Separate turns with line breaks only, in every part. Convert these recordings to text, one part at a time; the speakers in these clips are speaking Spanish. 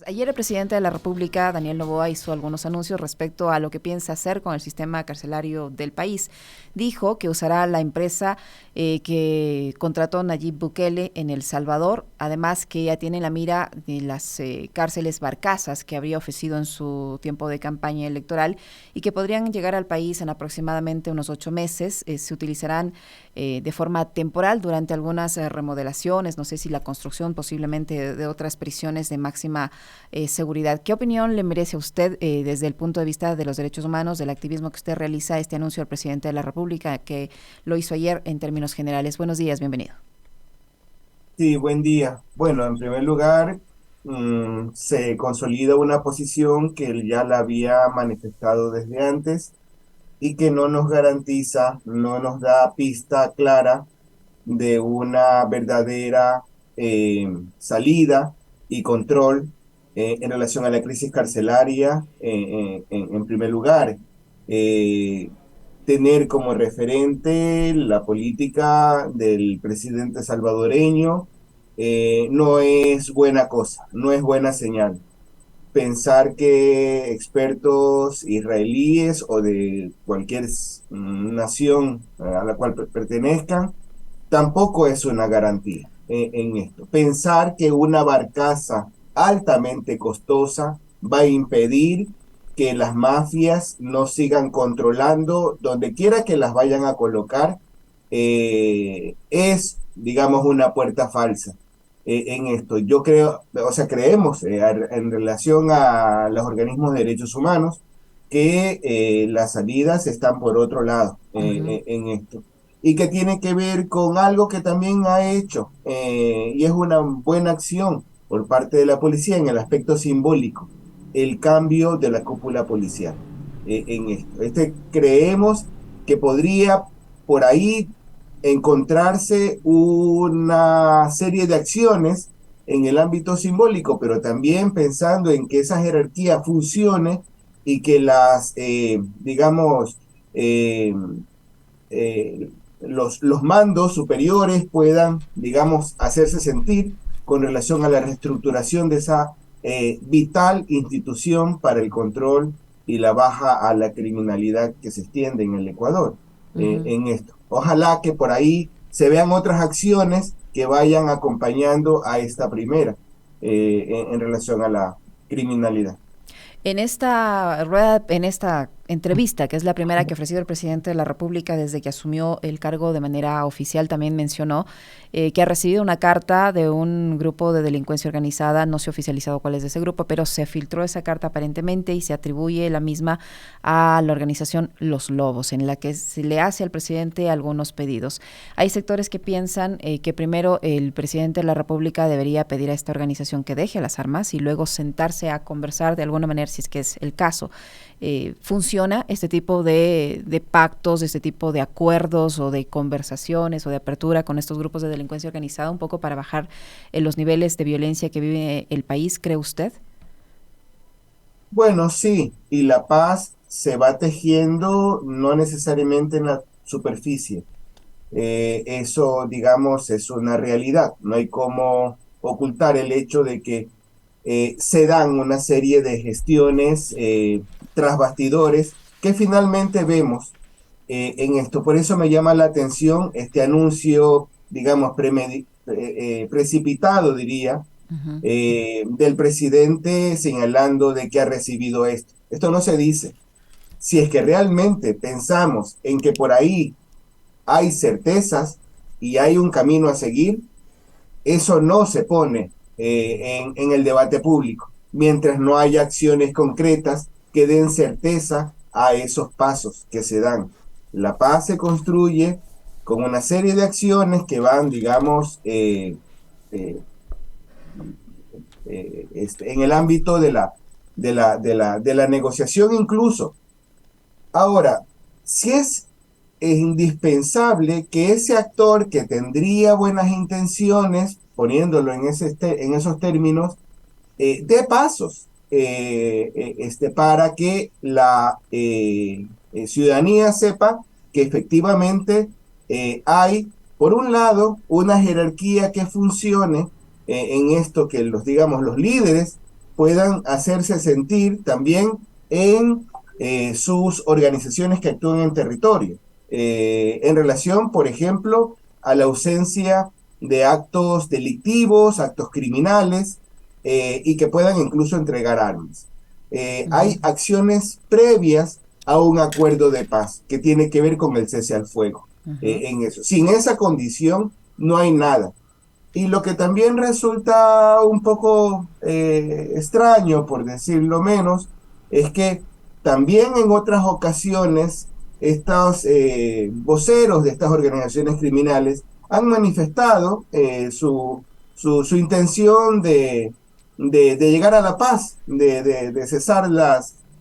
Ayer el presidente de la República, Daniel Noboa, hizo algunos anuncios respecto a lo que piensa hacer con el sistema carcelario del país. Dijo que usará la empresa que contrató Nayib Bukele en El Salvador, además que ya tiene la mira de las cárceles Barcazas que habría ofrecido en su tiempo de campaña electoral y que podrían llegar al país en aproximadamente unos 8 meses. Se utilizarán de forma temporal durante algunas remodelaciones, no sé si la construcción posiblemente de otras prisiones de máxima seguridad. ¿Qué opinión le merece a usted desde el punto de vista de los derechos humanos, del activismo que usted realiza, este anuncio del presidente de la República que lo hizo ayer en términos generales? Buenos días, bienvenido.
Sí, buen día. Bueno, en primer lugar, se consolida una posición que él ya la había manifestado desde antes y que no nos garantiza, no nos da pista clara de una verdadera salida y control en relación a la crisis carcelaria en primer lugar. Eh, Tener como referente la política del presidente salvadoreño no es buena cosa, no es buena señal. Pensar que expertos israelíes o de cualquier nación a la cual pertenezcan tampoco es una garantía en esto. Pensar que una barcaza altamente costosa va a impedir que las mafias no sigan controlando donde quiera que las vayan a colocar es, digamos, una puerta falsa en esto. Yo creo, o sea, creemos en relación a los organismos de derechos humanos que las salidas están por otro lado
Ujú.
en esto y que tiene que ver con algo que también ha hecho y es una buena acción por parte de la policía en el aspecto simbólico, el cambio de la cúpula policial en esto. Creemos que podría por ahí encontrarse una serie de acciones en el ámbito simbólico, pero también pensando en que esa jerarquía funcione y que digamos, eh, los mandos superiores puedan, digamos, hacerse sentir con relación a la reestructuración de esa vital institución para el control y la baja a la criminalidad que se extiende en el Ecuador
Ujú.
en esto. Ojalá que por ahí se vean otras acciones que vayan acompañando a esta primera en relación a la criminalidad.
En esta rueda, en esta entrevista, que es la primera que ha ofrecido el presidente de la República desde que asumió el cargo de manera oficial, también mencionó que ha recibido una carta de un grupo de delincuencia organizada, no se ha oficializado cuál es ese grupo, pero se filtró esa carta aparentemente y se atribuye la misma a la organización Los Lobos, en la que se le hace al presidente algunos pedidos. Hay sectores que piensan que primero el presidente de la República debería pedir a esta organización que deje las armas y luego sentarse a conversar de alguna manera, si es que es el caso. ¿Funciona este tipo de pactos, este tipo de acuerdos o de conversaciones o de apertura con estos grupos de delincuencia organizada un poco para bajar los niveles de violencia que vive el país, cree usted?
Bueno, sí, y la paz se va tejiendo no necesariamente en la superficie. Eso, digamos, es una realidad. No hay cómo ocultar el hecho de que se dan una serie de gestiones tras bastidores que finalmente vemos en esto. Por eso me llama la atención este anuncio, digamos, precipitado, diría,
Ujú.
del presidente señalando de que ha recibido esto. Esto no se dice. Si es que realmente pensamos en que por ahí hay certezas y hay un camino a seguir, eso no se pone en el debate público, mientras no haya acciones concretas que den certeza a esos pasos que se dan. La paz se construye con una serie de acciones que van, digamos, eh, en el ámbito de la negociación incluso. Ahora, si es indispensable que ese actor que tendría buenas intenciones, poniéndolo en esos términos, dé pasos para que la ciudadanía sepa que efectivamente hay, por un lado, una jerarquía que funcione en esto que digamos, los líderes puedan hacerse sentir también en sus organizaciones que actúan en territorio, en relación, por ejemplo, a la ausencia de actos delictivos, actos criminales, y que puedan incluso entregar armas. Hay acciones previas a un acuerdo de paz que tiene que ver con el cese al fuego. En eso. Sin esa condición no hay nada. Y lo que también resulta un poco extraño, por decirlo menos, es que también en otras ocasiones estos voceros de estas organizaciones criminales han manifestado su intención de llegar a la paz, de cesar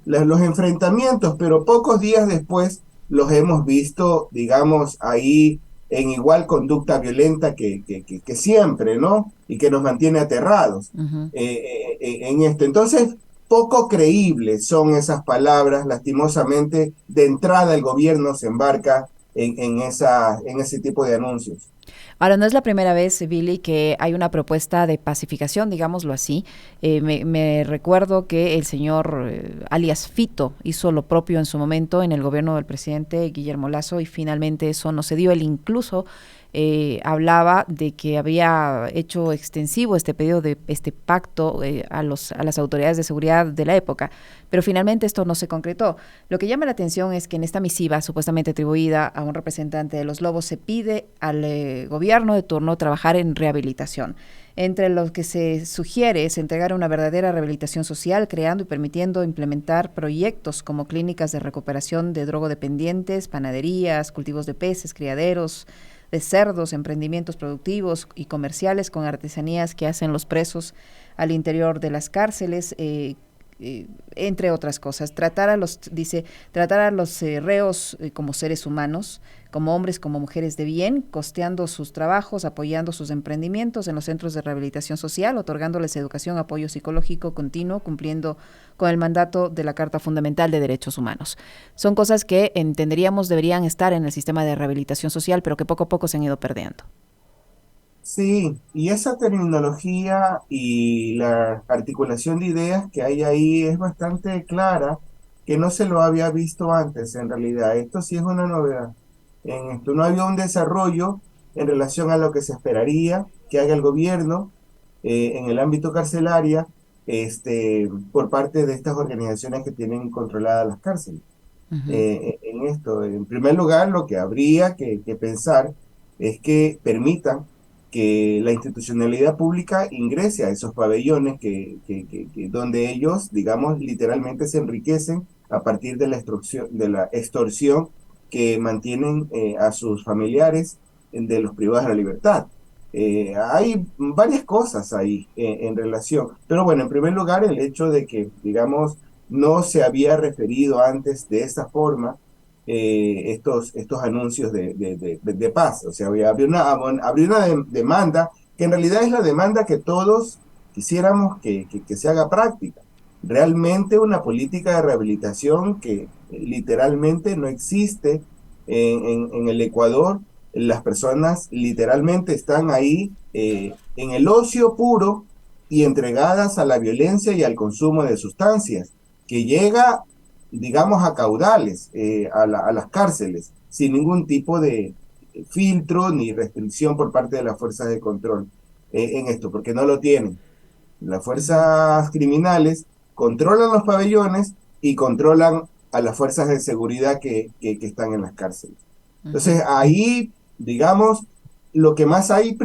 los enfrentamientos, pero pocos días después los hemos visto, digamos, ahí en igual conducta violenta que siempre, ¿no? Y que nos mantiene aterrados
Ujú.
en esto. Entonces, poco creíbles son esas palabras, lastimosamente, de entrada el gobierno se embarca en ese tipo de anuncios.
Ahora, no es la primera vez, Billy, que hay una propuesta de pacificación, digámoslo así. Me recuerdo que el señor alias Fito hizo lo propio en su momento en el gobierno del presidente Guillermo Lasso y finalmente eso no se dio. Él incluso hablaba de que había hecho extensivo este pedido de este pacto a las autoridades de seguridad de la época, pero finalmente esto no se concretó. Lo que llama la atención es que en esta misiva supuestamente atribuida a un representante de los Lobos se pide al gobierno de turno trabajar en rehabilitación. Entre lo que se sugiere es entregar una verdadera rehabilitación social, creando y permitiendo implementar proyectos como clínicas de recuperación de drogodependientes, panaderías, cultivos de peces, criaderos de cerdos, emprendimientos productivos y comerciales con artesanías que hacen los presos al interior de las cárceles, entre otras cosas. Tratar a los reos como seres humanos, como hombres, como mujeres de bien, costeando sus trabajos, apoyando sus emprendimientos en los centros de rehabilitación social, otorgándoles educación, apoyo psicológico continuo, cumpliendo con el mandato de la Carta Fundamental de Derechos Humanos. Son cosas que entenderíamos deberían estar en el sistema de rehabilitación social, pero que poco a poco se han ido perdiendo.
Sí, y esa terminología y la articulación de ideas que hay ahí es bastante clara, que no se lo había visto antes en realidad. Esto sí es una novedad. En esto no había un desarrollo en relación a lo que se esperaría que haga el gobierno en el ámbito carcelario por parte de estas organizaciones que tienen controladas las cárceles.
Ujú.
En esto, en primer lugar, lo que habría que pensar es que permitan que la institucionalidad pública ingrese a esos pabellones donde ellos, digamos, literalmente se enriquecen a partir de la extorsión que mantienen a sus familiares de los privados de la libertad. Hay varias cosas ahí en relación, pero bueno, en primer lugar, el hecho de que, digamos, no se había referido antes de esa forma estos anuncios de paz. O sea, habría una demanda que en realidad es la demanda que todos quisiéramos que se haga práctica. Realmente una política de rehabilitación que literalmente no existe en el Ecuador. Las personas literalmente están ahí en el ocio puro y entregadas a la violencia y al consumo de sustancias que llega, digamos, a caudales a las cárceles, sin ningún tipo de filtro ni restricción por parte de las fuerzas de control en esto, porque no lo tienen. Las
Ujú.
fuerzas criminales controlan los pabellones y controlan a las fuerzas de seguridad que están en las cárceles.
Ujú.
Entonces, ahí, digamos, lo que más hay
Ujú.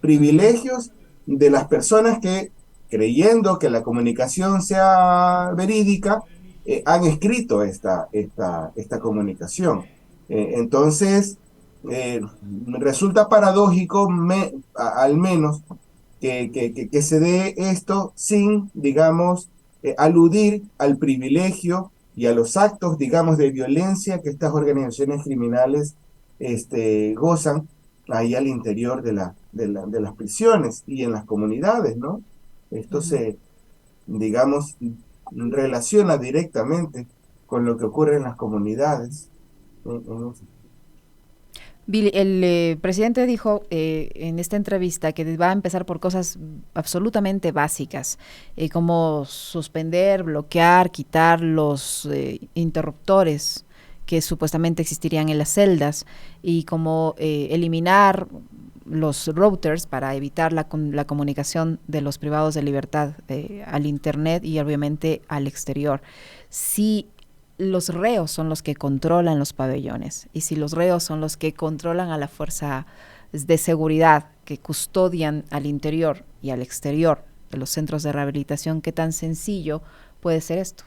privilegios de las personas que, creyendo que la comunicación sea verídica, han escrito esta comunicación. Entonces, resulta paradójico, al menos, que se dé esto sin, digamos, aludir al privilegio y a los actos, digamos, de violencia que estas organizaciones criminales gozan ahí al interior de las prisiones y en las comunidades, ¿no? Esto
Ujú.
se, digamos, relaciona directamente con lo que ocurre en las comunidades.
El presidente dijo en esta entrevista que va a empezar por cosas absolutamente básicas, como suspender, bloquear, quitar los interruptores que supuestamente existirían en las celdas y como eliminar los routers para evitar la comunicación de los privados de libertad al Internet y obviamente al exterior. Si los reos son los que controlan los pabellones y si los reos son los que controlan a la fuerza de seguridad que custodian al interior y al exterior de los centros de rehabilitación, ¿qué tan sencillo puede ser esto?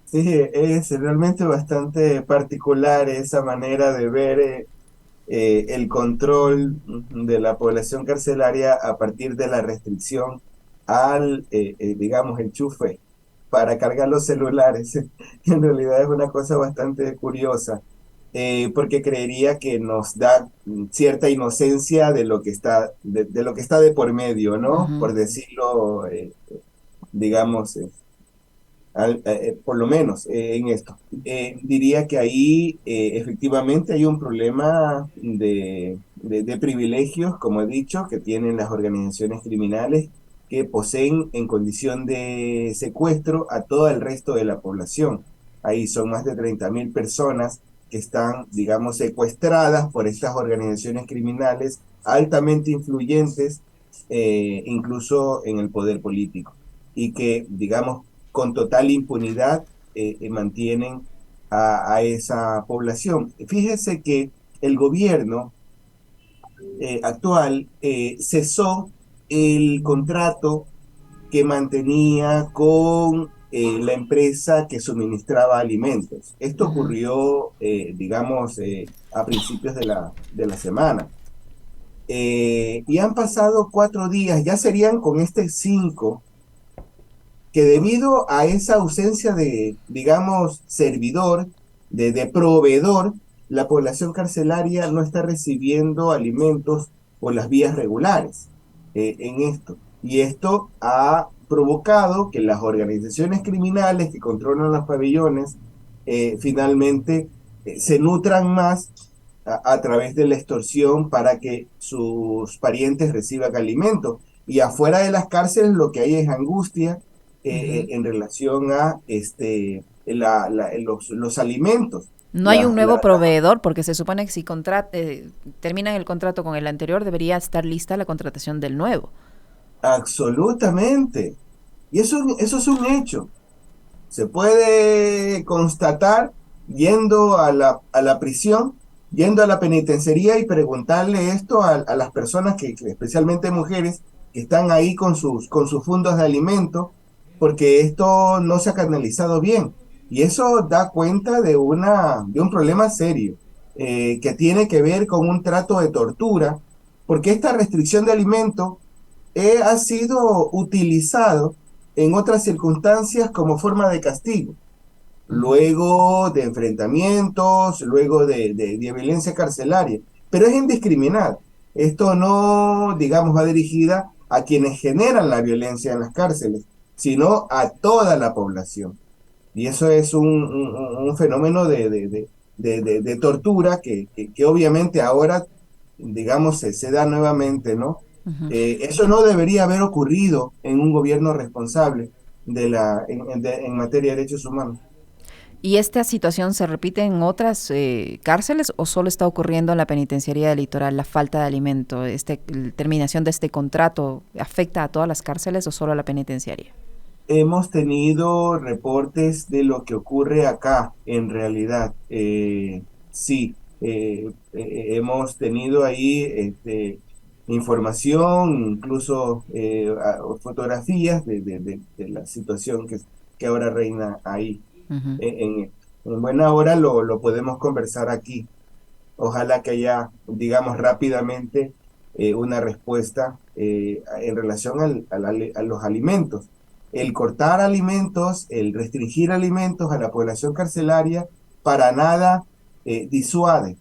Sí, es realmente bastante particular esa manera de ver el control de la población carcelaria a partir de la restricción al, digamos, enchufe para cargar los celulares. En realidad es una cosa bastante curiosa, porque creería que nos da cierta inocencia de lo que está de lo que está de por medio, ¿no?
Ujú.
Por decirlo, digamos, por lo menos en esto. Diría que ahí efectivamente hay un problema de privilegios, como he dicho, que tienen las organizaciones criminales que poseen en condición de secuestro a todo el resto de la población. Ahí son más de 30.000 personas que están, digamos, secuestradas por estas organizaciones criminales altamente influyentes, incluso en el poder político, y que, digamos, con total impunidad mantienen a esa población. Fíjese que el gobierno actual cesó el contrato que mantenía con la empresa que suministraba alimentos. Esto
Ujú.
ocurrió, digamos, a principios de la semana. Y han pasado 4 días, ya serían con este 5, que debido a esa ausencia de, digamos, servidor, de proveedor, la población carcelaria no está recibiendo alimentos por las vías regulares en esto. Y esto ha provocado que las organizaciones criminales que controlan los pabellones finalmente se nutran más a través de la extorsión para que sus parientes reciban alimentos. Y afuera de las cárceles lo que hay es angustia
Ujú.
en relación a los alimentos.
No hay un nuevo proveedor porque se supone que si terminan el contrato con el anterior debería estar lista la contratación del nuevo.
Absolutamente. Y eso es un hecho. Se puede constatar yendo a la prisión, yendo a la penitenciaría y preguntarle esto a las personas especialmente mujeres, que están ahí con sus fundos de alimento, porque esto no se ha canalizado bien. Y eso da cuenta de un problema serio, que tiene que ver con un trato de tortura, porque esta restricción de alimento ha sido utilizado en otras circunstancias como forma de castigo,
Ujú.
luego de enfrentamientos, luego de violencia carcelaria, pero es indiscriminada. Esto no, digamos, va dirigida a quienes generan la violencia en las cárceles, sino a toda la población. Y eso es un fenómeno de tortura que obviamente ahora, digamos, se da nuevamente, ¿no?
Ujú.
Eso no debería haber ocurrido en un gobierno responsable en materia de derechos humanos.
¿Y esta situación se repite en otras cárceles o solo está ocurriendo en la penitenciaría del litoral, la falta de alimento? La terminación de este contrato afecta a todas las cárceles o solo a la penitenciaria?
Hemos tenido reportes de lo que ocurre acá, en realidad. Sí, hemos tenido ahí información, incluso fotografías de la situación que ahora reina ahí.
Ujú.
En buena hora lo podemos conversar aquí. Ojalá que haya, digamos, rápidamente una respuesta en relación a los alimentos. El cortar alimentos, el restringir alimentos a la población carcelaria, para nada disuade,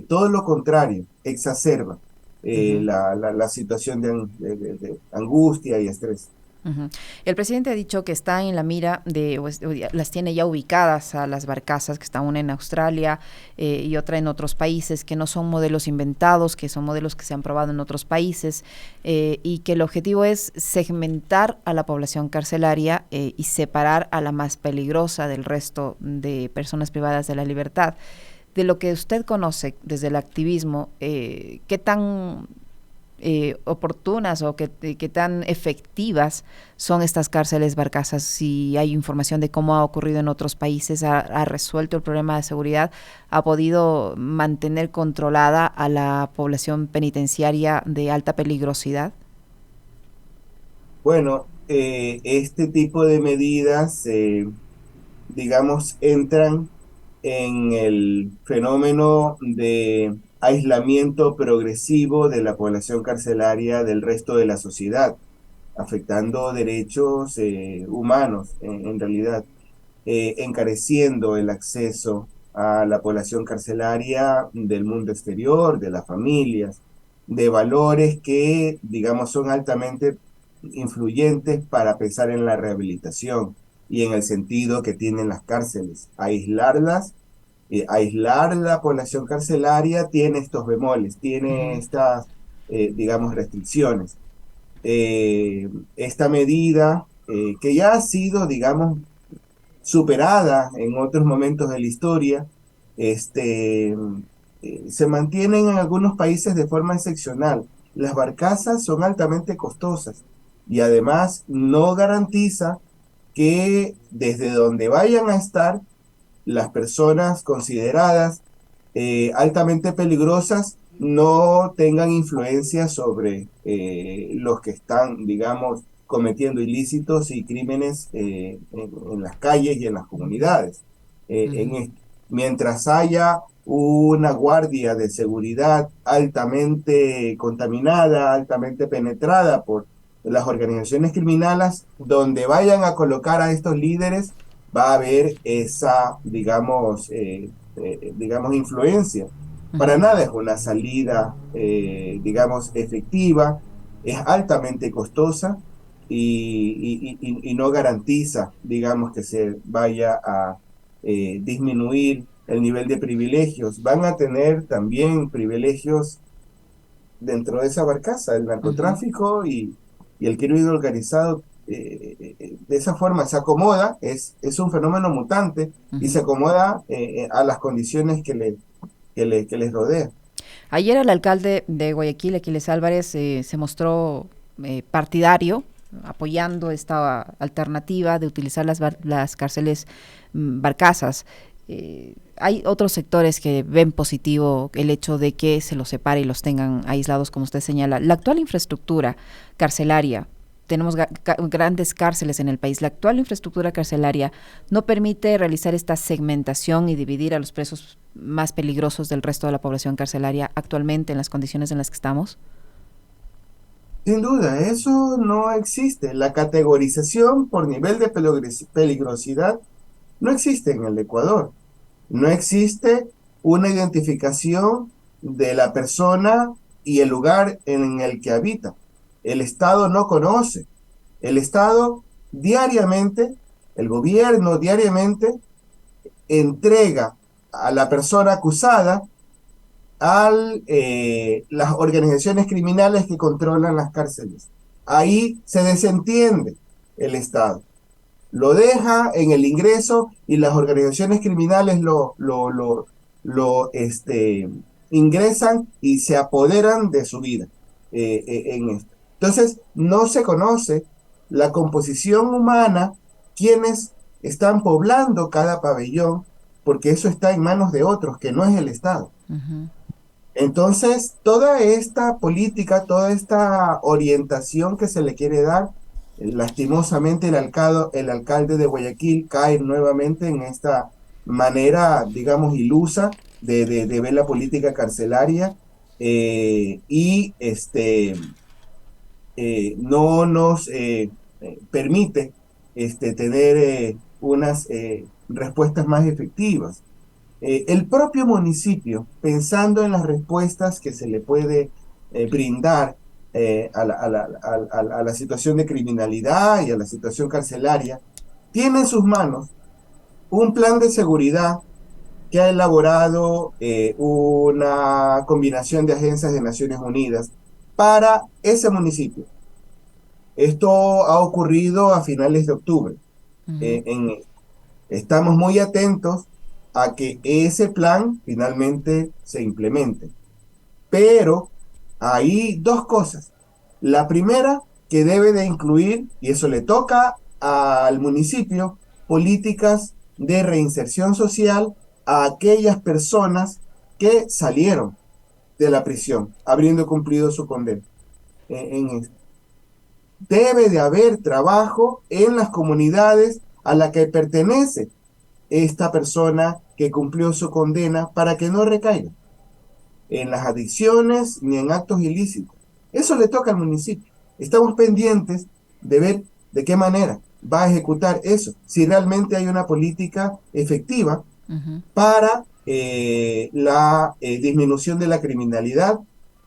todo lo contrario, exacerba
Ujú.
la situación de angustia y estrés.
Ujú. El presidente ha dicho que está en la mira o las tiene ya ubicadas a las barcazas, que está una en Australia y otra en otros países, que no son modelos inventados, que son modelos que se han probado en otros países, y que el objetivo es segmentar a la población carcelaria y separar a la más peligrosa del resto de personas privadas de la libertad. De lo que usted conoce desde el activismo, ¿qué tan oportunas o qué tan efectivas son estas cárceles barcazas? Si hay información de cómo ha ocurrido en otros países, ha resuelto el problema de seguridad, ha podido mantener controlada a la población penitenciaria de alta peligrosidad.
Bueno, este tipo de medidas, digamos, entran en el fenómeno de aislamiento progresivo de la población carcelaria del resto de la sociedad, afectando derechos humanos en realidad, encareciendo el acceso a la población carcelaria del mundo exterior, de las familias, de valores que, digamos, son altamente influyentes para pensar en la rehabilitación y en el sentido que tienen las cárceles. Aislarlas, aislar la población carcelaria tiene estos bemoles, tiene
Ujú,
estas, digamos, restricciones. Esta medida, que ya ha sido, digamos, superada en otros momentos de la historia, este, se mantienen en algunos países de forma excepcional. Las barcazas son altamente costosas y además no garantiza que desde donde vayan a estar las personas consideradas altamente peligrosas no tengan influencia sobre los que están, digamos, cometiendo ilícitos y crímenes en las calles y en las comunidades.
ujú,
Mientras haya una guardia de seguridad altamente contaminada, altamente penetrada por las organizaciones criminales, donde vayan a colocar a estos líderes, va a haber esa, digamos, influencia. Para
ujú.
nada es una salida, digamos, efectiva, es altamente costosa y no garantiza, digamos, que se vaya a disminuir el nivel de privilegios. Van a tener también privilegios dentro de esa barcaza, el
Ujú,
narcotráfico y el crimen organizado. De esa forma se acomoda, es un fenómeno mutante y se
ujú.
acomoda a las condiciones que les rodean.
Ayer el alcalde de Guayaquil, Aquiles Álvarez, se mostró partidario, apoyando esta alternativa de utilizar las cárceles barcazas. Hay otros sectores que ven positivo el hecho de que se los separe y los tengan aislados, como usted señala. La actual infraestructura carcelaria, tenemos grandes cárceles en el país, la actual infraestructura carcelaria no permite realizar esta segmentación y dividir a los presos más peligrosos del resto de la población carcelaria actualmente en las condiciones en las que estamos.
Sin duda, eso no existe. La categorización por nivel de peligrosidad no existe en el Ecuador. No existe una identificación de la persona y el lugar en el que habita. El Estado no conoce. El Estado diariamente, el gobierno diariamente entrega a la persona acusada a las organizaciones criminales que controlan las cárceles. Ahí se desentiende el Estado. Lo deja en el ingreso y las organizaciones criminales lo ingresan y se apoderan de su vida en esto. Entonces, no se conoce la composición humana, quienes están poblando cada pabellón, porque eso está en manos de otros, que no es el Estado.
Ujú,
Entonces, toda esta política, toda esta orientación que se le quiere dar, lastimosamente el alcalde de Guayaquil cae nuevamente en esta manera, digamos, ilusa de ver la política carcelaria y no nos permite tener unas respuestas más efectivas. El propio municipio, pensando en las respuestas que se le puede brindar, a la situación de criminalidad y a la situación carcelaria, tiene en sus manos un plan de seguridad que ha elaborado una combinación de agencias de Naciones Unidas para ese municipio. Esto ha ocurrido a finales de octubre.
Ujú,
Eh, en, Estamos muy atentos a que ese plan finalmente se implemente. Pero hay dos cosas. La primera, que debe de incluir, y eso le toca al municipio, políticas de reinserción social a aquellas personas que salieron de la prisión, habiendo cumplido su condena. En Debe de haber trabajo en las comunidades a las que pertenece esta persona que cumplió su condena para que no recaiga en las adicciones ni en actos ilícitos. Eso le toca al municipio. Estamos pendientes de ver de qué manera va a ejecutar eso, si realmente hay una política efectiva
ujú.
para la disminución de la criminalidad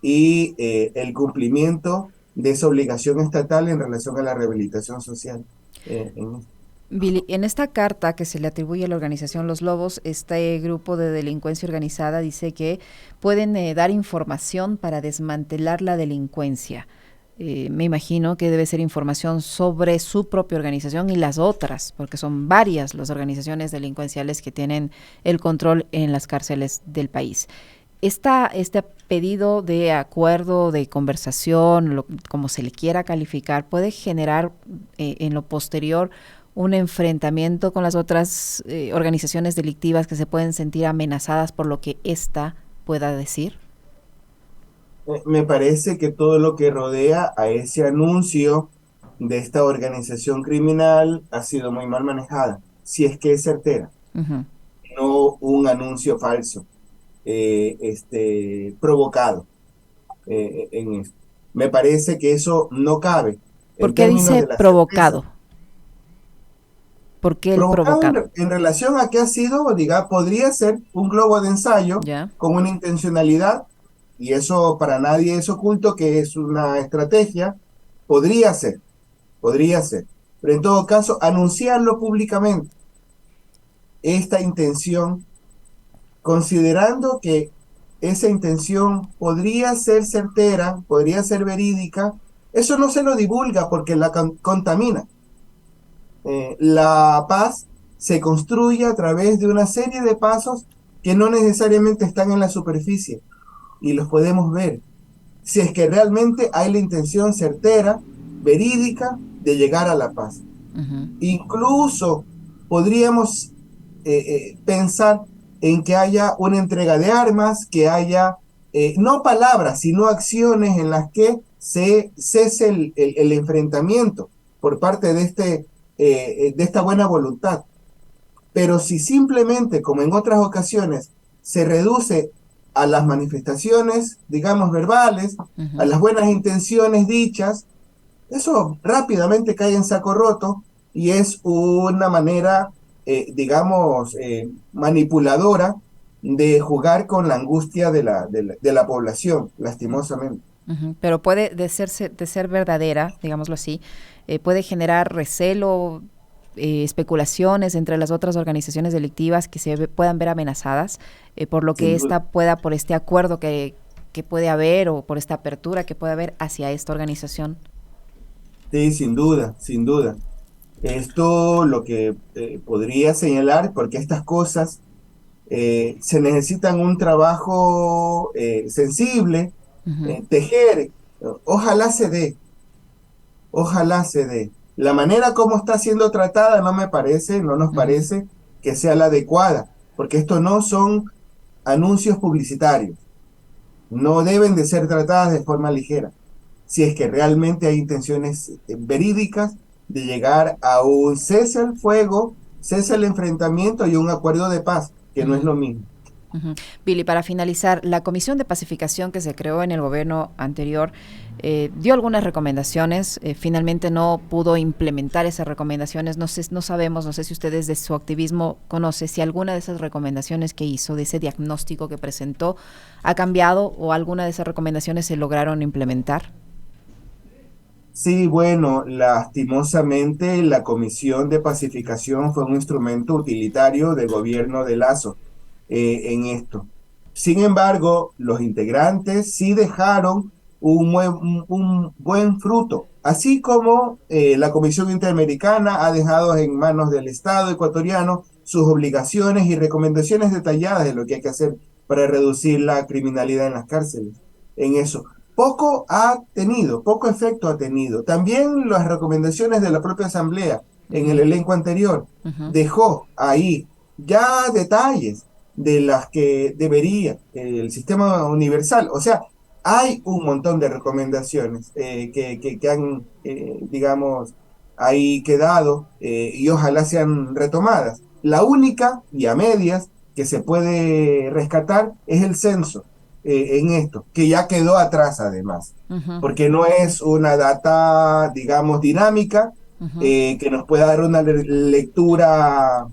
y el cumplimiento de esa obligación estatal en relación a la rehabilitación social. En
Billy, en esta carta que se le atribuye a la organización Los Lobos, este grupo de delincuencia organizada dice que pueden dar información para desmantelar la delincuencia. Me imagino que debe ser información sobre su propia organización y las otras, porque son varias las organizaciones delincuenciales que tienen el control en las cárceles del país. Este pedido de acuerdo, de conversación, como se le quiera calificar, puede generar en lo posterior un enfrentamiento con las otras organizaciones delictivas que se pueden sentir amenazadas por lo que ésta pueda decir.
Me parece que todo lo que rodea a ese anuncio de esta organización criminal ha sido muy mal manejada, si es que es certera,
Ujú.
no un anuncio falso, provocado en esto. Me parece que eso no cabe
¿Por
en
qué
términos
dice
de la certeza.
provocado? ¿Por qué el
Provocado
provocado?
en relación a que ha sido, diga, podría ser un globo de ensayo
¿Ya?
con una intencionalidad, y eso para nadie es oculto que es una estrategia, podría ser, podría ser. Pero en todo caso, anunciarlo públicamente, esta intención, considerando que esa intención podría ser certera, podría ser verídica, eso no se lo divulga porque la contamina. La paz se construye a través de una serie de pasos que no necesariamente están en la superficie y los podemos ver. Si es que realmente hay la intención certera, verídica, de llegar a la paz.
Ujú.
Incluso podríamos pensar en que haya una entrega de armas, que haya no palabras, sino acciones en las que se cese el enfrentamiento por parte de esta buena voluntad. Pero si simplemente, como en otras ocasiones, se reduce a las manifestaciones, digamos, verbales, a
Ujú.
las buenas intenciones dichas, eso rápidamente cae en saco roto y es una manera, digamos, manipuladora de jugar con la angustia de la población, lastimosamente.
Ujú. Pero puede de ser verdadera, digámoslo así, puede generar recelo, especulaciones entre las otras organizaciones delictivas que puedan ver amenazadas por lo que
Sin duda.
ésta pueda, por este acuerdo que puede haber o por esta apertura que puede haber hacia esta organización.
Sí, sin duda, sin duda. Esto lo que podría señalar, porque estas cosas se necesitan un trabajo sensible,
Ujú,
tejer, ojalá se dé, ojalá se dé. La manera como está siendo tratada no me parece, no nos
ujú,
parece que sea la adecuada, porque esto no son anuncios publicitarios, no deben de ser tratadas de forma ligera, si es que realmente hay intenciones verídicas de llegar a un cese al fuego, cese al enfrentamiento y un acuerdo de paz, que no es
ujú.
lo mismo.
Ujú. Billy, para finalizar, la Comisión de Pacificación que se creó en el gobierno anterior dio algunas recomendaciones, finalmente no pudo implementar esas recomendaciones, no sé, no sabemos, no sé si ustedes de su activismo conoce si alguna de esas recomendaciones que hizo, de ese diagnóstico que presentó, ha cambiado o alguna de esas recomendaciones se lograron implementar.
Sí, bueno, lastimosamente la Comisión de Pacificación fue un instrumento utilitario del gobierno de Lazo en esto. Sin embargo, los integrantes sí dejaron un buen fruto, así como la Comisión Interamericana ha dejado en manos del Estado ecuatoriano sus obligaciones y recomendaciones detalladas de lo que hay que hacer para reducir la criminalidad en las cárceles. En eso poco ha tenido, poco efecto ha tenido. También las recomendaciones de la propia Asamblea en el
Ujú,
elenco anterior
ujú,
dejó ahí ya detalles de las que debería el sistema universal. O sea, hay un montón de recomendaciones que han, digamos, ahí quedado y ojalá sean retomadas. La única, y a medias, que se puede rescatar es el censo en esto, que ya quedó atrás además,
ujú,
porque no es una data, digamos, dinámica,
ujú.
que nos pueda dar una lectura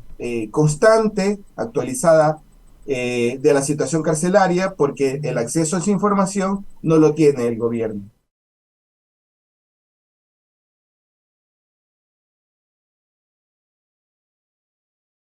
constante, actualizada, de la situación carcelaria, porque el acceso a esa información no lo tiene el gobierno.